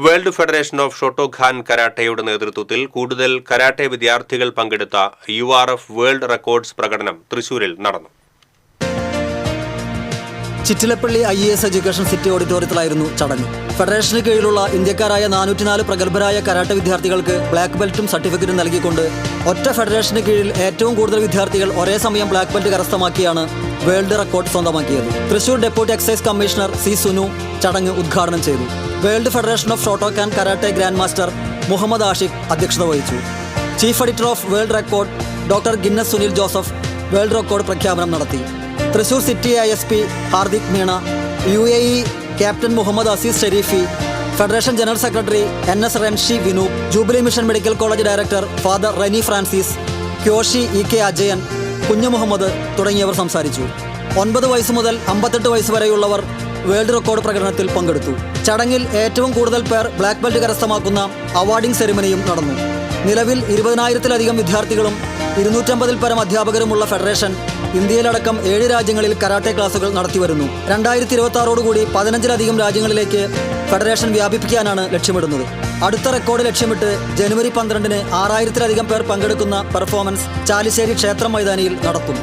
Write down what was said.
World federation of ഷോട്ടോഖാൻ കരാട്ടയുടെ നേതൃത്വത്തിൽ കൂടുതൽ karate വിദ്യാർത്ഥികൾ പങ്കെടുത്ത URF വേൾഡ് റെക്കോർഡ്സ് പ്രകടനം തൃശൂരിൽ നടന്നു. ചിറ്റിലപ്പള്ളി IAS എഡ്യൂക്കേഷൻ സിറ്റി ഓഡിറ്റോറിയത്തിലായിരുന്നു ചടങ്ങ്. ഫെഡറേഷന് കീഴിലുള്ള ഇന്ത്യക്കാരായ 404 പ്രഗത്ഭരായ കരാട്ടെ വിദ്യാർത്ഥികൾക്ക് ബ്ലാക്ക് ബെൽറ്റും സർട്ടിഫിക്കറ്റും നൽകിക്കൊണ്ട് ഒറ്റ ഫെഡറേഷന് കീഴിൽ ഏറ്റവും കൂടുതൽ വിദ്യാർത്ഥികൾ ഒരേ സമയം ബ്ലാക്ക് ബെൽറ്റ് കരസ്ഥമാക്കിയാണ് വേൾഡ് റെക്കോർഡ് സ്വന്തമാക്കിയത്. Thrissur deputy excise commissioner C. Sunu ചടങ്ങ് ഉദ്ഘാടനം ചെയ്തു. World federation of Shotokan karate grand master Muhammad Ashiq അധ്യക്ഷത വഹിച്ചു. Chief editor of world record doctor Guinness Sunil Joseph world record പ്രഖ്യാപനം നടത്തി. Thrissur city ISP Hardik Meena, UAE captain Muhammad Aziz Sharifi, federation general secretary NS renshi Vinu, jubilee mission medical college director father Reni Francis, kyoshi EK Ajayan, കുഞ്ഞു മുഹമ്മദ് തുടങ്ങിയവർ സംസാരിച്ചു. 9 വയസ്സ് മുതൽ 58 വയസ്സ് വരെയുള്ളവർ വേൾഡ് റെക്കോർഡ് പ്രകടനത്തിൽ പങ്കെടുത്തു. ചടങ്ങിൽ ഏറ്റവും കൂടുതൽ പേർ ബ്ലാക്ക് ബെൽറ്റ് കരസ്ഥമാക്കുന്ന അവാർഡിംഗ് സെറിമണിയും നടന്നു. നിലവിൽ 20,000-ലധികം വിദ്യാർത്ഥികളും 250-ൽ പരം അധ്യാപകരുമുള്ള ഫെഡറേഷൻ ഇന്ത്യയിലടക്കം 7 രാജ്യങ്ങളിൽ കരാട്ടെ ക്ലാസുകൾ നടത്തിവരുന്നു. 2026ഓടുകൂടി 15-ലധികം രാജ്യങ്ങളിലേക്ക് ഫെഡറേഷൻ വ്യാപിപ്പിക്കാനാണ് ലക്ഷ്യമിടുന്നത്. അടുത്ത റെക്കോർഡ് ലക്ഷ്യമിട്ട് ജനുവരി 12-ന് 6,000-ലധികം പേർ പങ്കെടുക്കുന്ന പെർഫോമൻസ് ചാലിശ്ശേരി ക്ഷേത്ര മൈതാനിയിൽ നടത്തും.